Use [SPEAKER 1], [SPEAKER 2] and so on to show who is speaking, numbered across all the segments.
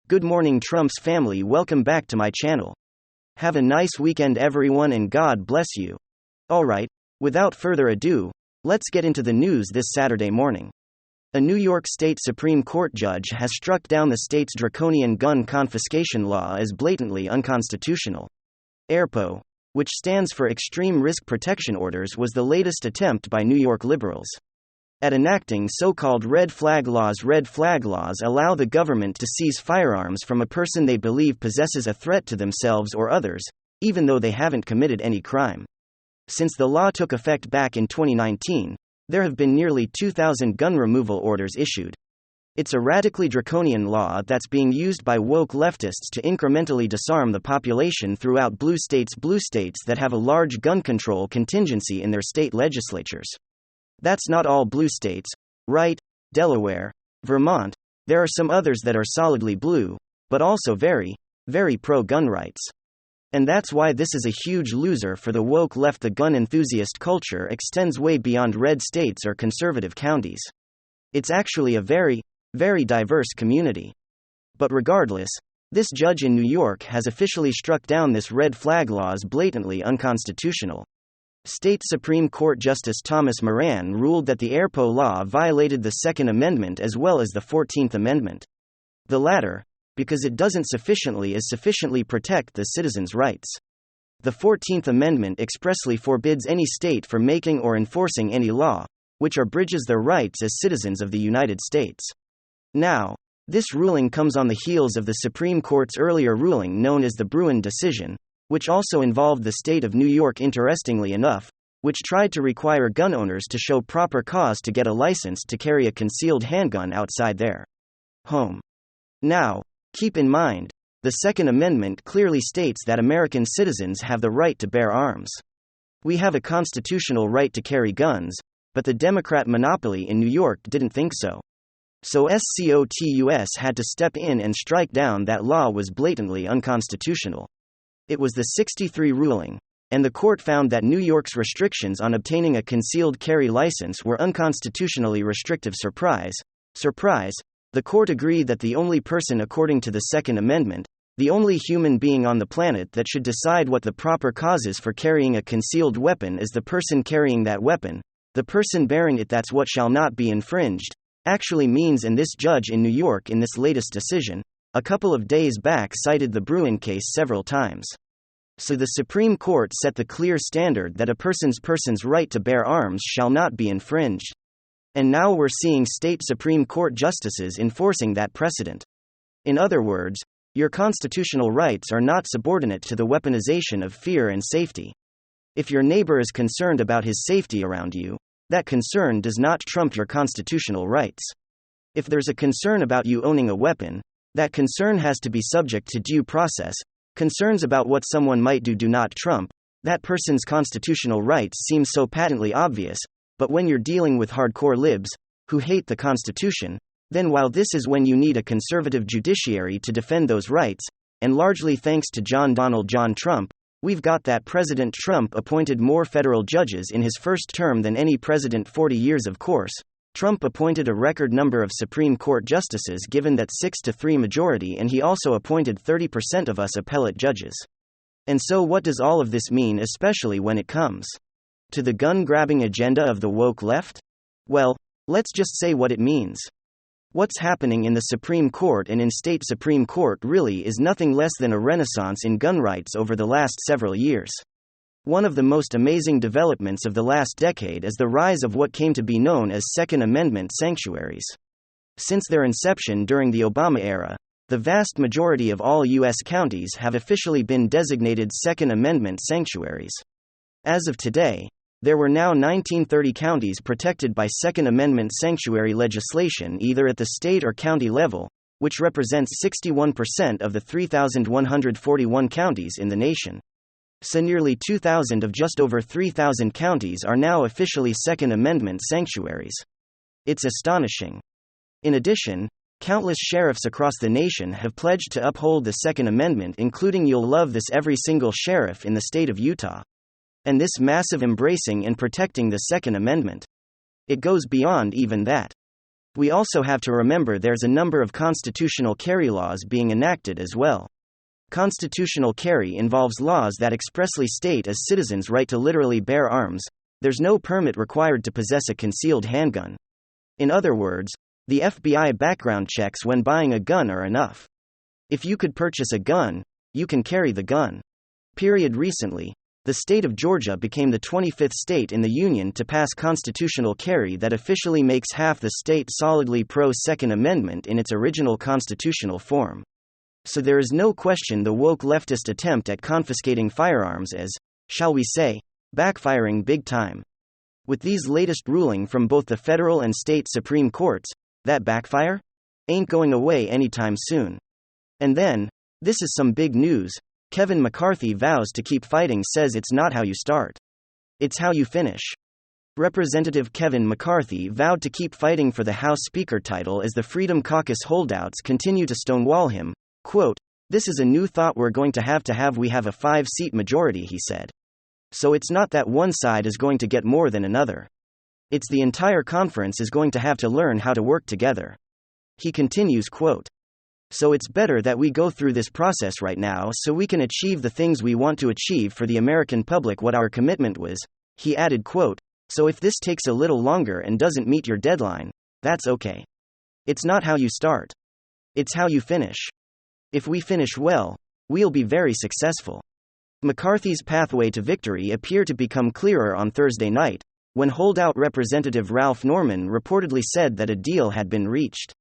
[SPEAKER 1] Good morning, Trump's family. Welcome back to my channel. Have a nice weekend, everyone, and God bless you. Alright, without further ado, let's get into the news this Saturday morning. A New York State Supreme Court judge has struck down the state's draconian gun confiscation law as blatantly unconstitutional. ERPO, which stands for Extreme Risk Protection Orders, was the latest attempt by New York liberals at enacting so-called red flag laws. Red flag laws allow the government to seize firearms from a person they believe possesses a threat to themselves or others, even though they haven't committed any crime. Since the law took effect back in 2019, there have been nearly 2,000 gun removal orders issued. It's a radically draconian law that's being used by woke leftists to incrementally disarm the population throughout blue states that have a large gun control contingency in their state legislatures. That's not all blue states, right? Delaware, Vermont, there are some others that are solidly blue, but also very, very pro-gun rights. And that's why this is a huge loser for the woke left. The gun enthusiast culture extends way beyond red states or conservative counties. It's actually a very, very diverse community. But regardless, this judge in New York has officially struck down this red flag law as blatantly unconstitutional. State Supreme Court Justice Thomas Moran ruled that the ERPO law violated the Second Amendment as well as the 14th Amendment. The latter, because it doesn't sufficiently protect the citizens' rights. The 14th Amendment expressly forbids any state from making or enforcing any law, which abridges their rights as citizens of the United States. Now, this ruling comes on the heels of the Supreme Court's earlier ruling known as the Bruen decision, which also involved the state of New York, interestingly enough, which tried to require gun owners to show proper cause to get a license to carry a concealed handgun outside their home. Now, keep in mind, the Second Amendment clearly states that American citizens have the right to bear arms. We have a constitutional right to carry guns, but the Democrat monopoly in New York didn't think so. So SCOTUS had to step in and strike down that law was blatantly unconstitutional. It was the 63 ruling, and the court found that New York's restrictions on obtaining a concealed carry license were unconstitutionally restrictive. Surprise, surprise, the court agreed that the only person according to the Second Amendment, the only human being on the planet that should decide what the proper cause is for carrying a concealed weapon is the person carrying that weapon, the person bearing it. That's what shall not be infringed, actually means. And this judge in New York in this latest decision, a couple of days back, cited the Bruen case several times. So the Supreme Court set the clear standard that a person's right to bear arms shall not be infringed. And now we're seeing state Supreme Court justices enforcing that precedent. In other words, your constitutional rights are not subordinate to the weaponization of fear and safety. If your neighbor is concerned about his safety around you, that concern does not trump your constitutional rights. If there's a concern about you owning a weapon, that concern has to be subject to due process. Concerns about what someone might do not trump that person's constitutional rights. Seems so patently obvious, but when you're dealing with hardcore libs who hate the Constitution, then while this is when you need a conservative judiciary to defend those rights, and largely thanks to John Trump, we've got that. President Trump appointed more federal judges in his first term than any president 40 years. Of course, Trump appointed a record number of Supreme Court justices given that 6-3 majority, and he also appointed 30% of us appellate judges. And so what does all of this mean, especially when it comes to the gun-grabbing agenda of the woke left? Well, let's just say what it means. What's happening in the Supreme Court and in state Supreme Court really is nothing less than a renaissance in gun rights over the last several years. One of the most amazing developments of the last decade is the rise of what came to be known as Second Amendment sanctuaries. Since their inception during the Obama era, the vast majority of all U.S. counties have officially been designated Second Amendment sanctuaries. As of today, there were now 1930 counties protected by Second Amendment sanctuary legislation either at the state or county level, which represents 61% of the 3,141 counties in the nation. So nearly 2,000 of just over 3,000 counties are now officially Second Amendment sanctuaries. It's astonishing. In addition, countless sheriffs across the nation have pledged to uphold the Second Amendment, including, you'll love this, every single sheriff in the state of Utah. And this massive embracing and protecting the Second Amendment, it goes beyond even that. We also have to remember there's a number of constitutional carry laws being enacted as well. Constitutional carry involves laws that expressly state a citizen's right to literally bear arms. There's no permit required to possess a concealed handgun. In other words, the FBI background checks when buying a gun are enough. If you could purchase a gun, you can carry the gun. Recently, the state of Georgia became the 25th state in the union to pass constitutional carry that officially makes half the state solidly pro-Second Amendment in its original constitutional form. So there is no question the woke leftist attempt at confiscating firearms is, shall we say, backfiring big time. With these latest ruling from both the federal and state Supreme Courts, that backfire ain't going away anytime soon. And then, this is some big news. Kevin McCarthy vows to keep fighting, says it's not how you start. It's how you finish. Representative Kevin McCarthy vowed to keep fighting for the House Speaker title as the Freedom Caucus holdouts continue to stonewall him. Quote, "This is a new thought we're going to have. We have a 5-seat majority," he said. So it's not that one side is going to get more than another. It's the entire conference is going to have to learn how to work together. He continues, quote, "So it's better that we go through this process right now so we can achieve the things we want to achieve for the American public, what our commitment was." He added, quote, "So if this takes a little longer and doesn't meet your deadline, that's okay. It's not how you start. It's how you finish. If we finish well, we'll be very successful." McCarthy's pathway to victory appeared to become clearer on Thursday night, when holdout Representative Ralph Norman reportedly said that a deal had been reached.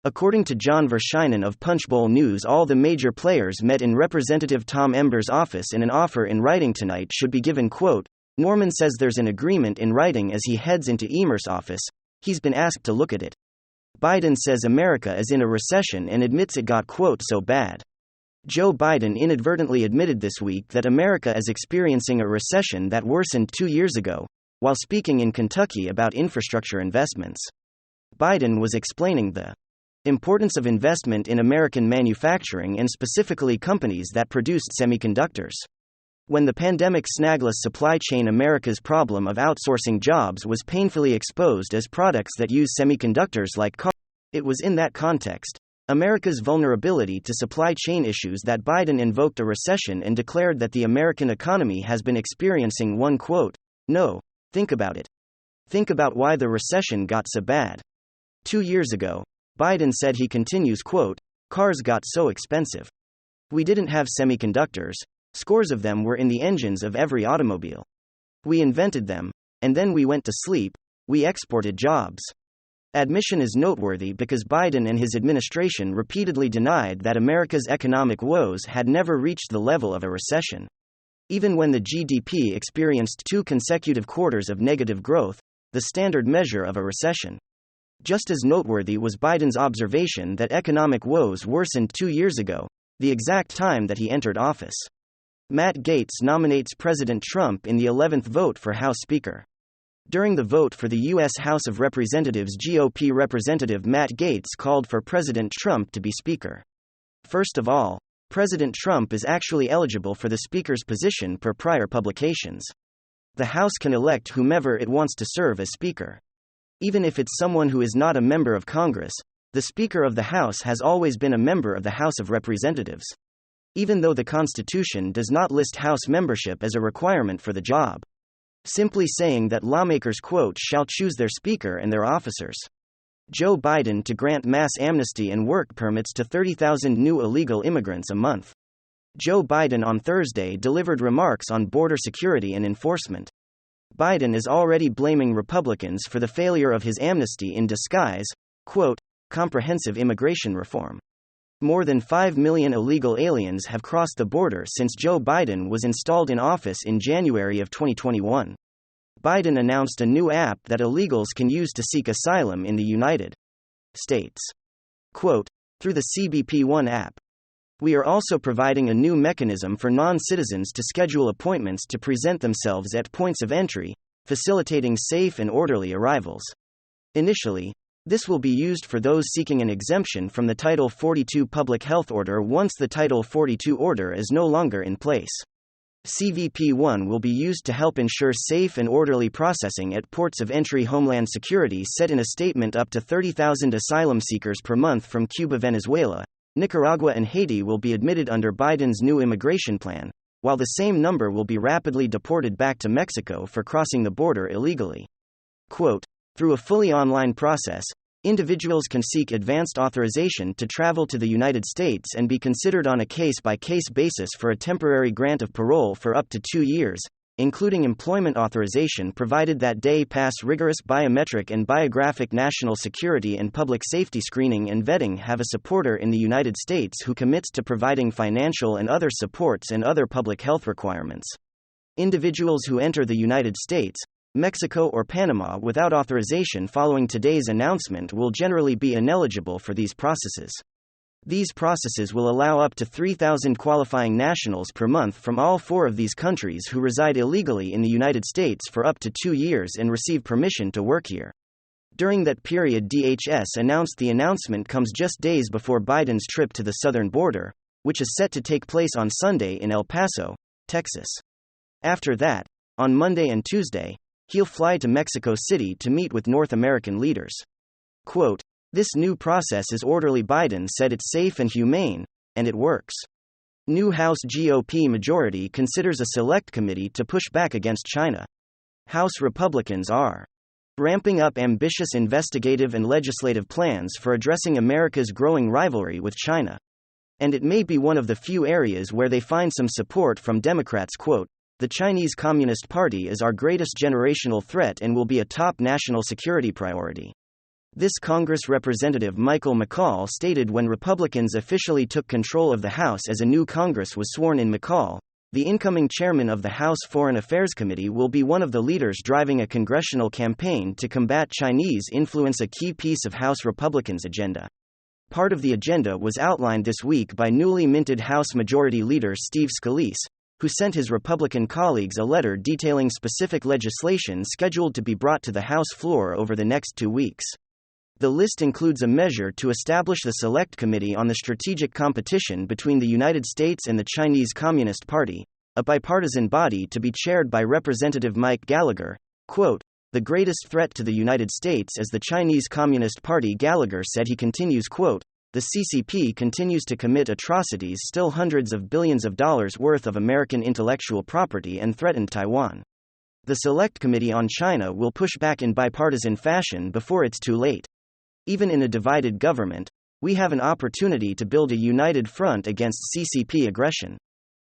[SPEAKER 1] According to John Verschinen of Punchbowl News, all the major players met in Representative Tom Ember's office and an offer in writing tonight should be given. Quote, "Norman says there's an agreement in writing as he heads into Emer's office. He's been asked to look at it. Biden says America is in a recession and admits it got, quote, so bad." Joe Biden inadvertently admitted this week that America is experiencing a recession that worsened 2 years ago, while speaking in Kentucky about infrastructure investments. Biden was explaining the importance of investment in American manufacturing and specifically companies that produced semiconductors. When the pandemic snagless supply chain, America's problem of outsourcing jobs was painfully exposed as products that use semiconductors like cars. It was in that context, America's vulnerability to supply chain issues, that Biden invoked a recession and declared that the American economy has been experiencing one, quote, "No, think about it. Think about why the recession got so bad. 2 years ago," Biden said, he continues, quote, "cars got so expensive. We didn't have semiconductors. Scores of them were in the engines of every automobile. We invented them, and then we went to sleep. We exported jobs." Admission is noteworthy because Biden and his administration repeatedly denied that America's economic woes had never reached the level of a recession. Even when the GDP experienced 2 consecutive quarters of negative growth, the standard measure of a recession. Just as noteworthy was Biden's observation that economic woes worsened 2 years ago, the exact time that he entered office. Matt Gaetz nominates President Trump in the 11th vote for House Speaker. During the vote for the U.S. House of Representatives, GOP Representative Matt Gaetz called for President Trump to be Speaker. First of all, President Trump is actually eligible for the Speaker's position per prior publications. The House can elect whomever it wants to serve as Speaker. Even if it's someone who is not a member of Congress, the Speaker of the House has always been a member of the House of Representatives. Even though the Constitution does not list House membership as a requirement for the job. Simply saying that lawmakers, quote, "shall choose their Speaker and their officers." Joe Biden to grant mass amnesty and work permits to 30,000 new illegal immigrants a month. Joe Biden on Thursday delivered remarks on border security and enforcement. Biden is already blaming Republicans for the failure of his amnesty in disguise, quote, "comprehensive immigration reform." More than 5 million illegal aliens have crossed the border since Joe Biden was installed in office in January of 2021. Biden announced a new app that illegals can use to seek asylum in the United States. Quote, "Through the CBP One app. We are also providing a new mechanism for non-citizens to schedule appointments to present themselves at points of entry, facilitating safe and orderly arrivals. Initially, this will be used for those seeking an exemption from the Title 42 public health order once the Title 42 order is no longer in place. CVP-1 will be used to help ensure safe and orderly processing at ports of entry. Homeland Security said in a statement up to 30,000 asylum seekers per month from Cuba, Venezuela, Nicaragua and Haiti will be admitted under Biden's new immigration plan, while the same number will be rapidly deported back to Mexico for crossing the border illegally. Quote, through a fully online process, individuals can seek advanced authorization to travel to the United States and be considered on a case-by-case basis for a temporary grant of parole for up to 2 years, including employment authorization provided that they pass rigorous biometric and biographic national security and public safety screening and vetting, have a supporter in the United States who commits to providing financial and other supports and other public health requirements. Individuals who enter the United States, Mexico or Panama without authorization following today's announcement will generally be ineligible for these processes. These processes will allow up to 3,000 qualifying nationals per month from all 4 of these countries who reside illegally in the United States for up to 2 years and receive permission to work here. During that period, DHS announced the announcement comes just days before Biden's trip to the southern border, which is set to take place on Sunday in El Paso, Texas. After that, on Monday and Tuesday, he'll fly to Mexico City to meet with North American leaders. Quote, this new process is orderly. Biden said it's safe and humane, and it works. New House GOP majority considers a select committee to push back against China. House Republicans are ramping up ambitious investigative and legislative plans for addressing America's growing rivalry with China. And it may be one of the few areas where they find some support from Democrats. Quote, the Chinese Communist Party is our greatest generational threat and will be a top national security priority. This Congress Representative Michael McCaul stated when Republicans officially took control of the House as a new Congress was sworn in. McCaul, the incoming chairman of the House Foreign Affairs Committee, will be one of the leaders driving a congressional campaign to combat Chinese influence, a key piece of House Republicans' agenda. Part of the agenda was outlined this week by newly minted House Majority Leader Steve Scalise, who sent his Republican colleagues a letter detailing specific legislation scheduled to be brought to the House floor over the next 2 weeks. The list includes a measure to establish the Select Committee on the Strategic Competition between the United States and the Chinese Communist Party, a bipartisan body to be chaired by Representative Mike Gallagher. Quote, the greatest threat to the United States is the Chinese Communist Party, Gallagher said. He continues, quote, the CCP continues to commit atrocities, still hundreds of billions of dollars worth of American intellectual property, and threaten Taiwan. The Select Committee on China will push back in bipartisan fashion before it's too late. Even in a divided government, we have an opportunity to build a united front against CCP aggression.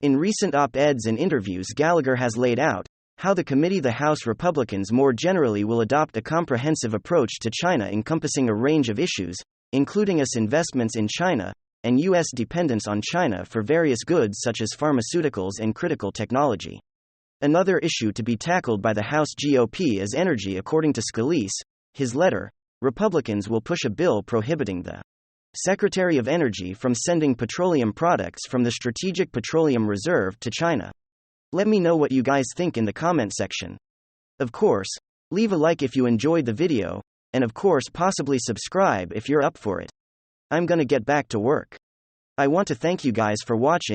[SPEAKER 1] In recent op-eds and interviews, Gallagher has laid out how the committee, the House Republicans more generally, will adopt a comprehensive approach to China encompassing a range of issues, including U.S. investments in China, and U.S. dependence on China for various goods such as pharmaceuticals and critical technology. Another issue to be tackled by the House GOP is energy. According to Scalise, his letter, Republicans will push a bill prohibiting the Secretary of Energy from sending petroleum products from the Strategic Petroleum Reserve to China. Let me know what you guys think in the comment section. Of course, leave a like if you enjoyed the video, and of course possibly subscribe if you're up for it. I'm gonna get back to work. I want to thank you guys for watching.